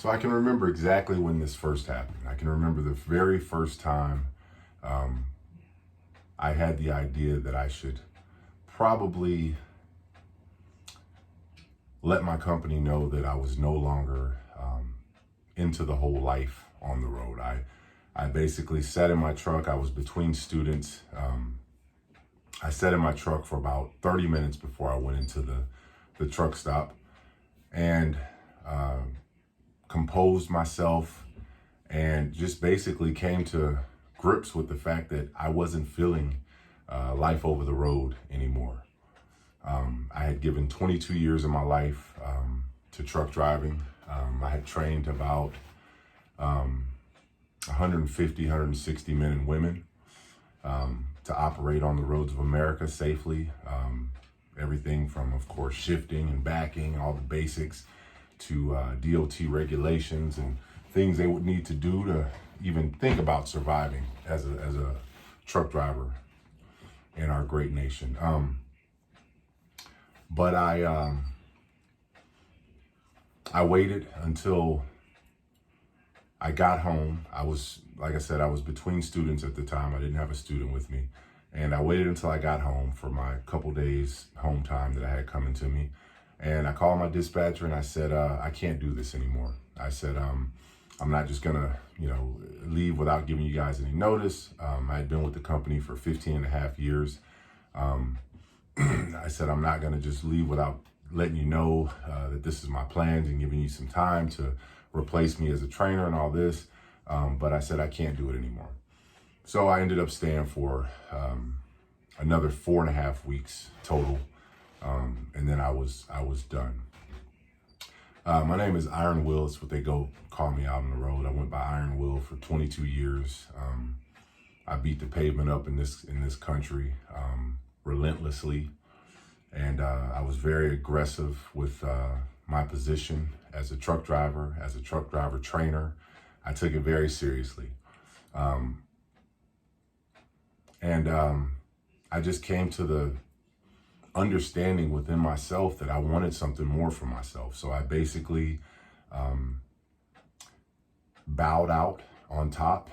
So I can remember exactly when this first happened. I can remember the very first time um, I had the idea that I should probably let my company know that I was no longer into the whole life on the road. I basically sat in my truck. I was between students. I sat in my truck for about 30 minutes before I went into the truck stop and uh, composed myself and just basically came to grips with the fact that I wasn't feeling life over the road anymore. I had given 22 years of my life to truck driving. I had trained about 150, 160 men and women to operate on the roads of America safely. Everything from, of course, shifting and backing, all the basics, to DOT regulations and things they would need to do to even think about surviving as a truck driver in our great nation. But I waited until I got home. I was, like I said, I was between students at the time. I didn't have a student with me. And I waited until I got home for my couple days home time that I had coming to me. And I called my dispatcher and I said, I can't do this anymore. I said, I'm not just gonna, leave without giving you guys any notice. I had been with the company for 15 and a half years. I said, I'm not gonna just leave without letting you know that this is my plans and giving you some time to replace me as a trainer and all this. But I said, I can't do it anymore. So I ended up staying for another 4.5 weeks total. And then I was done. My name is Iron Will. It's what they call me out on the road. I went by Iron Will for 22 years. I beat the pavement up in this country relentlessly. And I was very aggressive with my position as a truck driver trainer. I took it very seriously. I just came to the understanding within myself that I wanted something more for myself. So I basically bowed out on top.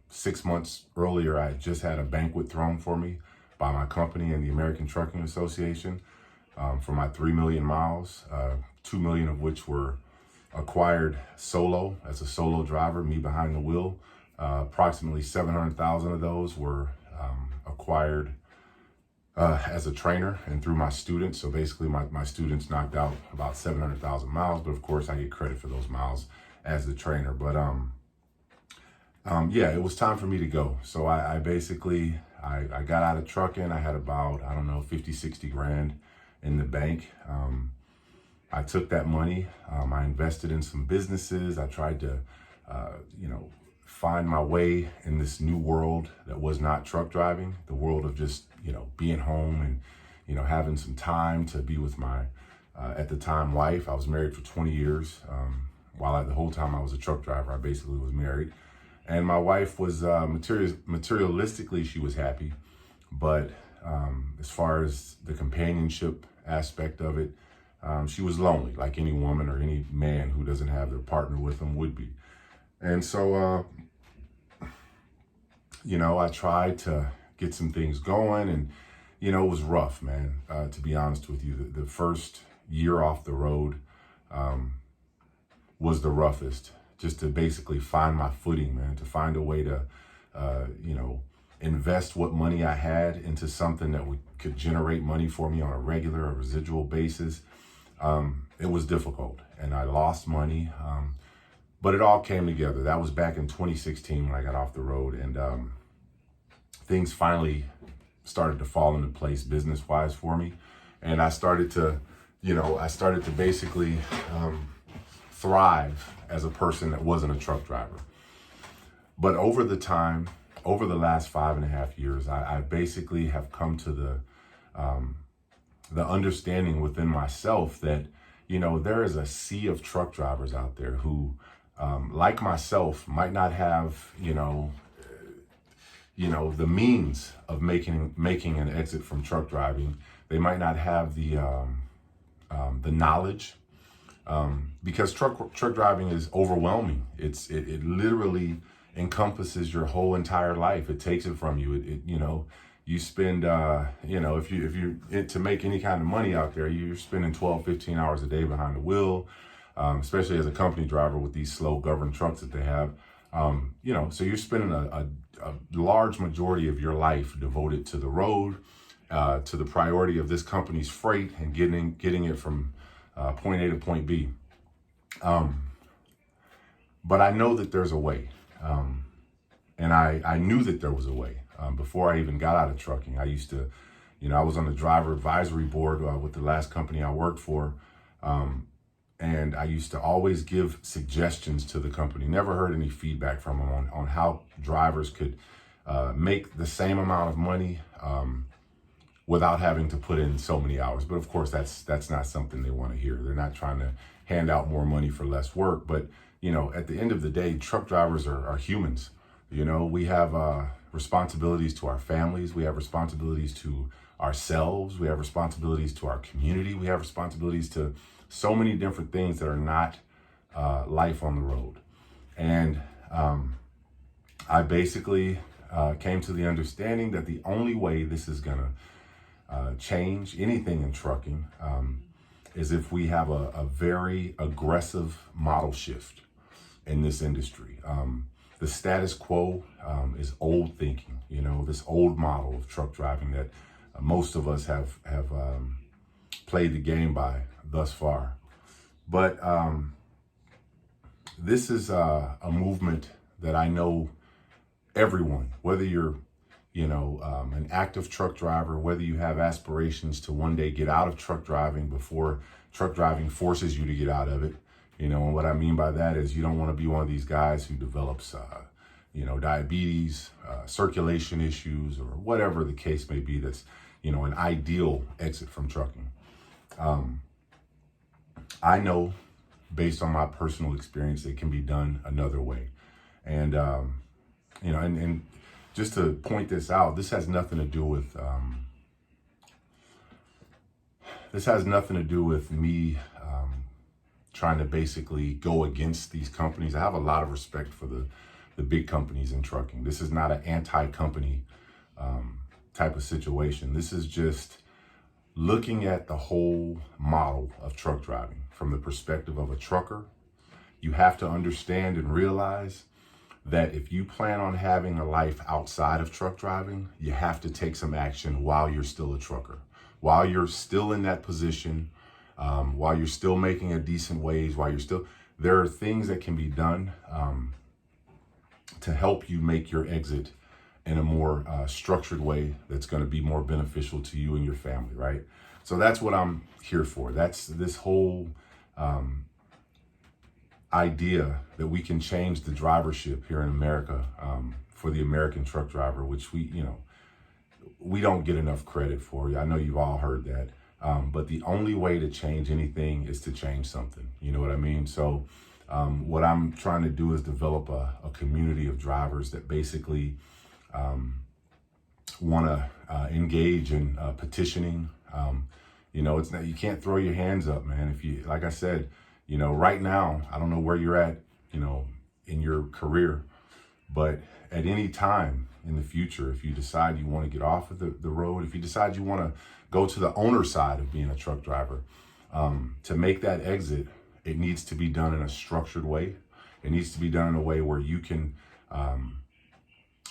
6 months earlier, I had just had a banquet thrown for me by my company and the American Trucking Association for my 3 million miles, 2 million of which were acquired solo as a solo driver, me behind the wheel. Approximately 700,000 of those were acquired as a trainer and through my students. So basically my students knocked out about 700,000 miles, but of course I get credit for those miles as the trainer. But yeah, it was time for me to go. So I basically got out of trucking. I had about, 50, 60 grand in the bank. I took that money, I invested in some businesses. I tried to, find my way in this new world that was not truck driving, the world of just, being home and, having some time to be with my, at the time, wife. I was married for 20 years. The whole time I was a truck driver, I basically was married. And my wife was, materialistically, she was happy. But as far as the companionship aspect of it, she was lonely, like any woman or any man who doesn't have their partner with them would be. And so, I tried to get some things going and, it was rough, man, to be honest with you. The first year off the road was the roughest, just to basically find my footing, man, to find a way to, invest what money I had into something that could generate money for me on a regular or residual basis. It was difficult and I lost money, but it all came together. That was back in 2016 when I got off the road, and things finally started to fall into place business-wise for me. And I started to, basically thrive as a person that wasn't a truck driver. But over the last 5.5 years, I basically have come to the understanding within myself that, there is a sea of truck drivers out there who, like myself, might not have, the means of making an exit from truck driving. They might not have the knowledge because truck driving is overwhelming. It literally encompasses your whole entire life. It takes it from you. You spend, if you to make any kind of money out there, you're spending 12, 15 hours a day behind the wheel, especially as a company driver with these slow governed trucks that they have. So you're spending a large majority of your life devoted to the road, to the priority of this company's freight and getting it from point A to point B. But I know that there's a way. And I knew that there was a way before I even got out of trucking. I used to, I was on the driver advisory board with the last company I worked for. And I used to always give suggestions to the company. Never heard any feedback from them on how drivers could make the same amount of money without having to put in so many hours. But of course, that's not something they want to hear. They're not trying to hand out more money for less work. But, at the end of the day, truck drivers are humans. We have responsibilities to our families. We have responsibilities to ourselves. We have responsibilities to our community. We have responsibilities to so many different things that are not life on the road. And I basically came to the understanding that the only way this is going to change anything in trucking is if we have a very aggressive model shift in this industry. The status quo is old thinking, this old model of truck driving that most of us have played the game by thus far. But this is a movement that I know everyone, whether you're an active truck driver, whether you have aspirations to one day get out of truck driving before truck driving forces you to get out of it. And what I mean by that is you don't want to be one of these guys who develops, diabetes, circulation issues, or whatever the case may be. That's, an ideal exit from trucking. I know based on my personal experience, it can be done another way. And, and just to point this out, this has nothing to do with me trying to basically go against these companies. I have a lot of respect for the big companies in trucking. This is not an anti-company type of situation. This is just looking at the whole model of truck driving from the perspective of a trucker. You have to understand and realize that if you plan on having a life outside of truck driving, you have to take some action while you're still a trucker, while you're still in that position, while you're still making a decent wage, there are things that can be done to help you make your exit in a more structured way that's going to be more beneficial to you and your family, right? So that's what I'm here for. That's this whole idea that we can change the drivership here in America for the American truck driver, which we don't get enough credit for. I know you've all heard that. But the only way to change anything is to change something. You know what I mean? So what I'm trying to do is develop a community of drivers that basically want to engage in petitioning. It's not, you can't throw your hands up, man. If you, like I said, right now, I don't know where you're at, in your career, but at any time in the future, if you decide you want to get off of the road, if you decide you want to go to the owner side of being a truck driver, to make that exit, it needs to be done in a structured way. It needs to be done in a way where you can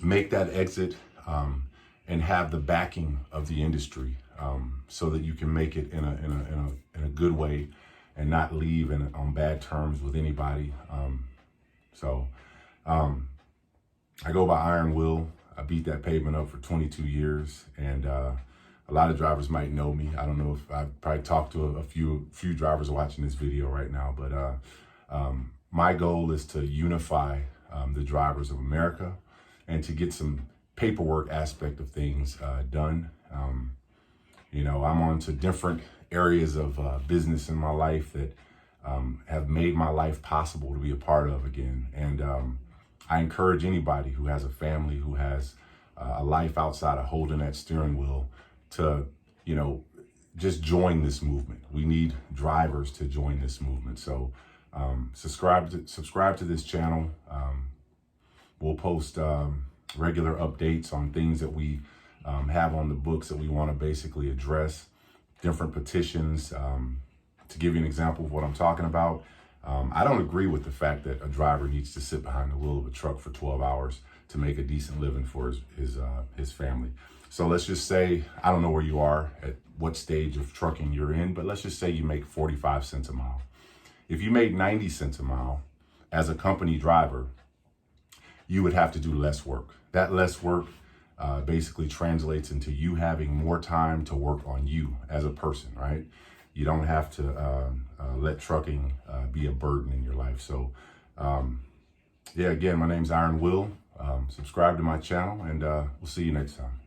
make that exit and have the backing of the industry, so that you can make it in a good way and not leave on bad terms with anybody. I go by Iron Will. I beat that pavement up for 22 years, and a lot of drivers might know me. I don't know if I've probably talked to a few drivers watching this video right now, but my goal is to unify the drivers of America and to get some paperwork aspect of things done. I'm on to different areas of business in my life that have made my life possible to be a part of again. And I encourage anybody who has a family, who has a life outside of holding that steering wheel, to, just join this movement. We need drivers to join this movement. So subscribe to this channel. We'll post regular updates on things that we have on the books that we want to basically address, different petitions. To give you an example of what I'm talking about, I don't agree with the fact that a driver needs to sit behind the wheel of a truck for 12 hours to make a decent living for his family. So let's just say, I don't know where you are, at what stage of trucking you're in, but let's just say you make 45 cents a mile. If you make 90 cents a mile as a company driver, you would have to do less work. That less work basically translates into you having more time to work on you as a person, right? You don't have to let trucking be a burden in your life. So yeah, again, my name's Iron Will. Subscribe to my channel, and we'll see you next time.